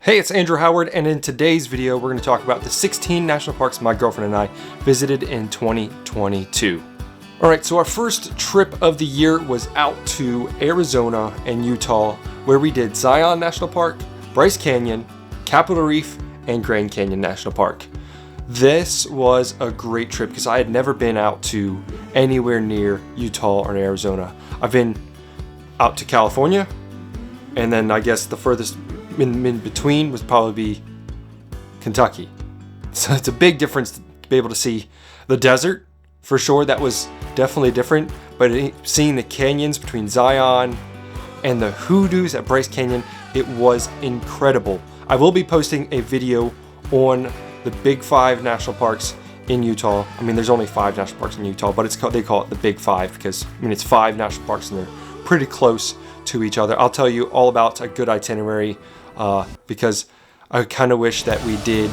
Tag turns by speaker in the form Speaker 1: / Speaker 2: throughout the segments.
Speaker 1: Hey, it's Andrew Howard, and in today's video, we're going to talk about the 16 national parks my girlfriend and I visited in 2022. Alright, so our first trip of the year was out to Arizona and Utah, where we did Zion National Park, Bryce Canyon, Capitol Reef, and Grand Canyon National Park. This was a great trip because I had never been out to anywhere near Utah or Arizona. I've been out to California, and then I guess the furthest in between was probably Kentucky. So it's a big difference to be able to see the desert for sure. That was definitely different, but seeing the canyons between Zion and the hoodoos at Bryce Canyon, it was incredible. I will be posting a video on the big 5 national parks in Utah. I mean, there's only 5 national parks in Utah, but they call it the big 5 because it's 5 national parks and they're pretty close to each other. I'll tell you all about a good itinerary because I kind of wish that we did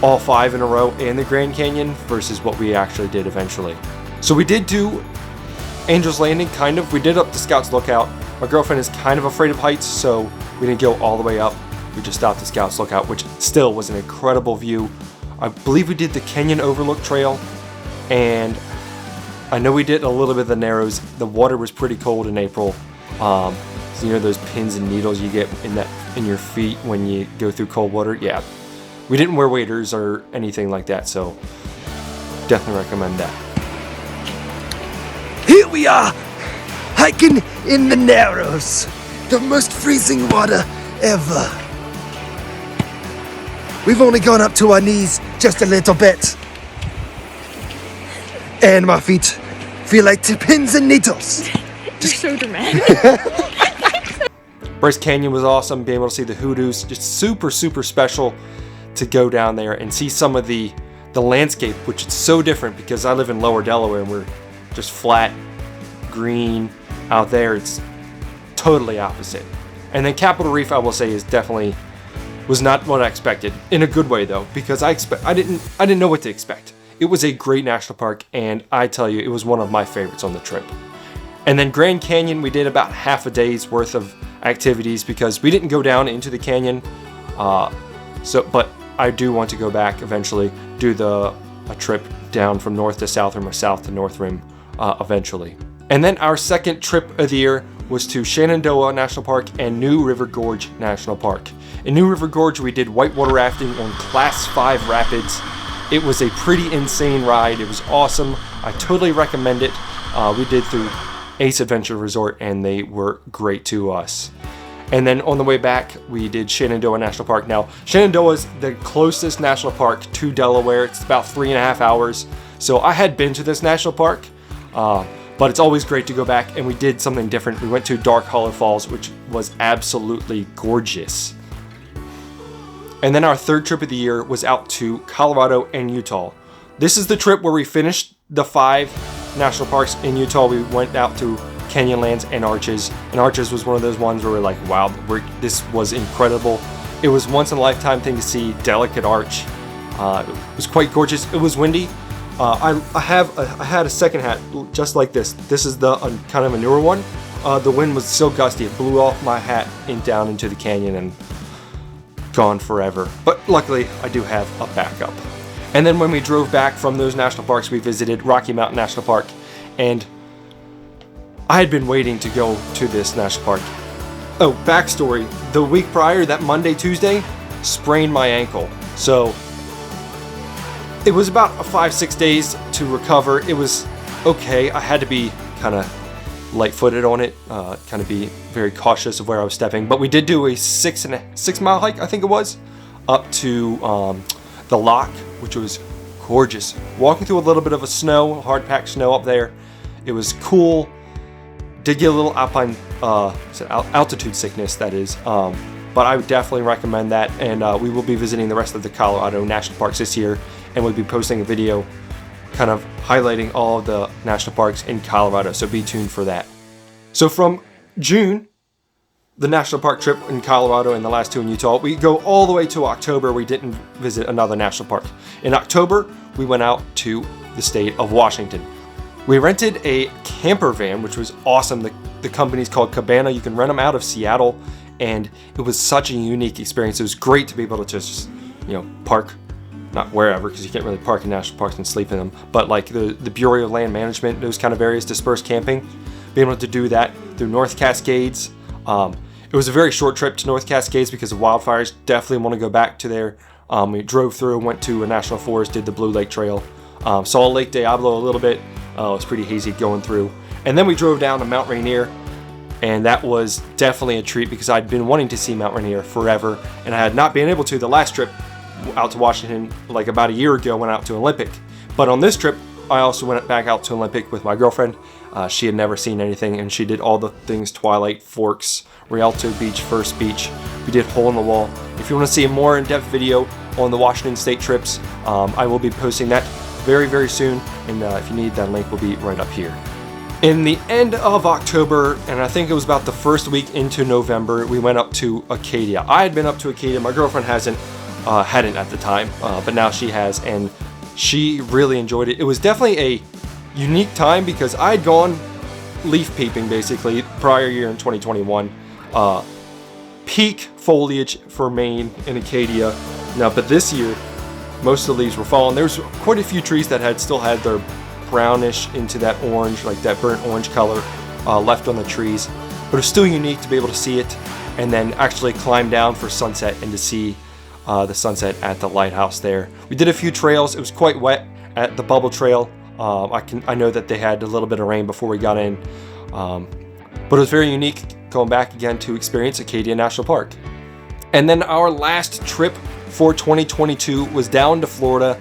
Speaker 1: all 5 in a row in the Grand Canyon versus what we actually did eventually. So we did do Angel's Landing, kind of. We did up the Scouts Lookout. My girlfriend is kind of afraid of heights, so we didn't go all the way up. We just stopped the Scouts Lookout, which still was an incredible view. I believe we did the Canyon Overlook Trail, and I know we did a little bit of the Narrows. The water was pretty cold in April. So you know those pins and needles you get in your feet when you go through cold water? Yeah. We didn't wear waders or anything like that, so definitely recommend that.
Speaker 2: Here we are, hiking in the Narrows, the most freezing water ever. We've only gone up to our knees just a little bit. And my feet feel like pins and needles.
Speaker 3: You're so dramatic.
Speaker 1: Bryce Canyon was awesome, being able to see the hoodoos, just super, super special to go down there and see some of the landscape, which is so different because I live in lower Delaware and we're just flat, green. Out there, it's totally opposite. And then Capitol Reef, I will say, was not what I expected, in a good way though, because I didn't know what to expect. It was a great national park, and I tell you, it was one of my favorites on the trip. And then Grand Canyon, we did about half a day's worth of activities because we didn't go down into the canyon. But I do want to go back eventually, do a trip down from north to south rim or south to north rim eventually. And then our second trip of the year was to Shenandoah National Park and New River Gorge National Park. In New River Gorge, we did whitewater rafting on Class 5 rapids. It was a pretty insane ride. It was awesome. I totally recommend it. We did through Ace Adventure Resort, and they were great to us. And then on the way back, we did Shenandoah National Park. Now, Shenandoah is the closest national park to Delaware. It's about 3.5 hours. So I had been to this national park, but it's always great to go back, and we did something different. We went to Dark Hollow Falls, which was absolutely gorgeous. And then our third trip of the year was out to Colorado and Utah. This is the trip where we finished the 5 national parks in Utah. We went out to Canyonlands and Arches, and Arches was one of those ones where we're like, wow, this was incredible. It was once in a lifetime thing to see Delicate Arch. It was quite gorgeous. It was windy. I had a second hat just like this. This is the kind of a newer one. The wind was so gusty, it blew off my hat down into the canyon and gone forever. But luckily, I do have a backup. And then when we drove back from those national parks, we visited Rocky Mountain National Park, and I had been waiting to go to this national park. Oh, backstory, the week prior, that Monday, Tuesday, sprained my ankle. So it was about 5-6 days to recover. It was okay. I had to be kind of light-footed on it, kind of be very cautious of where I was stepping. But we did do a 6-mile hike, I think it was, up to the Lock, which was gorgeous. Walking through a little bit of a hard-packed snow up there. It was cool. Did get a little alpine, altitude sickness, that is. But I would definitely recommend that. And we will be visiting the rest of the Colorado national parks this year. And we'll be posting a video kind of highlighting all of the national parks in Colorado. So be tuned for that. So from June, the national park trip in Colorado and the last 2 in Utah, we go all the way to October. We didn't visit another national park. In October, we went out to the state of Washington. We rented a camper van, which was awesome. The company's called Cabana. You can rent them out of Seattle, and it was such a unique experience. It was great to be able to just, park, not wherever, because you can't really park in national parks and sleep in them, but like the Bureau of Land Management, those kind of areas, dispersed camping, being able to do that through North Cascades. It was a very short trip to North Cascades because of wildfires. Definitely want to go back to there. We drove through, went to a national forest, did the Blue Lake Trail, saw Lake Diablo a little bit. It was pretty hazy going through. And then we drove down to Mount Rainier, and that was definitely a treat because I'd been wanting to see Mount Rainier forever, and I had not been able to the last trip out to Washington, like about a year ago, went out to Olympic. But on this trip, I also went back out to Olympic with my girlfriend. She had never seen anything, and she did all the things: Twilight, Forks, Rialto Beach, First Beach. We did Hole in the Wall. If you want to see a more in-depth video on the Washington State trips, I will be posting that very, very soon, and if you need, that link will be right up here. In the end of October, and I think it was about the first week into November, we went up to Acadia. I had been up to Acadia. My girlfriend hadn't at the time, but now she has, and she really enjoyed it. It was definitely a unique time because I had gone leaf peeping basically prior year in 2021. Peak foliage for Maine in Acadia. Now, but this year, most of the leaves were falling. There was quite a few trees that still had their brownish into that orange, like that burnt orange color left on the trees. But it was still unique to be able to see it and then actually climb down for sunset and to see the sunset at the lighthouse there. We did a few trails. It was quite wet at the Bubble Trail. I know that they had a little bit of rain before we got in, but it was very unique going back again to experience Acadia National Park. And then our last trip for 2022 was down to Florida.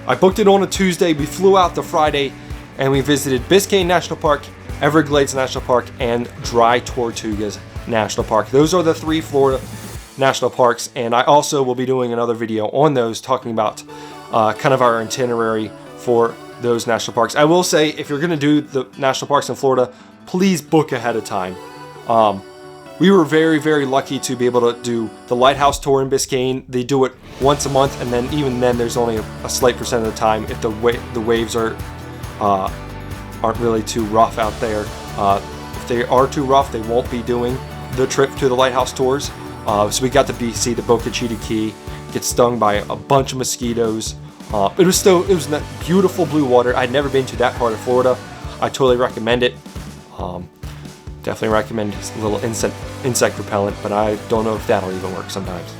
Speaker 1: I booked it on a Tuesday. We flew out the Friday, and we visited Biscayne National Park, Everglades National Park, and Dry Tortugas National Park. Those are the 3 Florida national parks, and I also will be doing another video on those, talking about kind of our itinerary for those national parks. I will say, if you're going to do the national parks in Florida, please book ahead of time. We were very, very lucky to be able to do the lighthouse tour in Biscayne. They do it once a month, and then even then, there's only a slight percent of the time if the waves aren't really too rough out there. If they are too rough, they won't be doing the trip to the lighthouse tours. So we got to see the Boca Chica Key, get stung by a bunch of mosquitoes. It was that beautiful blue water. I'd never been to that part of Florida. I totally recommend it. Definitely recommend a little insect repellent, but I don't know if that'll even work sometimes.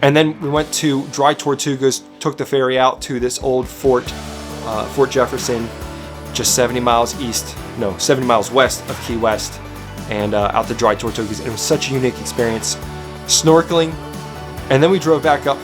Speaker 1: And then we went to Dry Tortugas, took the ferry out to this old fort, Fort Jefferson, just 70 miles west of Key West, and out to Dry Tortugas. It was such a unique experience, snorkeling, and then we drove back up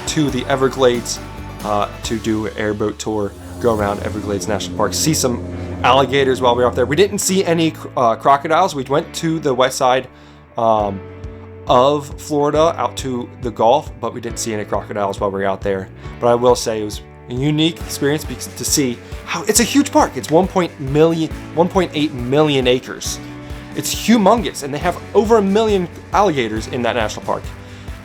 Speaker 1: to the Everglades to do an airboat tour, go around Everglades National Park, see some alligators while we were up there. We didn't see any crocodiles. We went to the west side of Florida, out to the Gulf, but we didn't see any crocodiles while we were out there. But I will say it was a unique experience to see how it's a huge park. It's 1.8 million acres. It's humongous, and they have over 1 million alligators in that national park.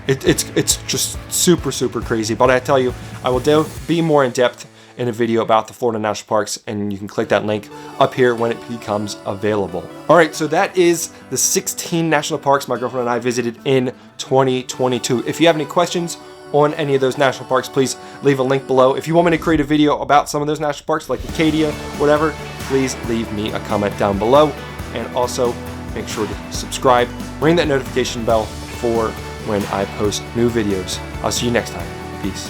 Speaker 1: It's just super, super crazy. But I tell you, I will be more in depth in a video about the Florida National Parks, and you can click that link up here when it becomes available. All right, so that is the 16 national parks my girlfriend and I visited in 2022. If you have any questions on any of those national parks, please leave a link below. If you want me to create a video about some of those national parks, like Acadia, whatever, please leave me a comment down below. And also, make sure to subscribe, ring that notification bell for when I post new videos. I'll see you next time. Peace.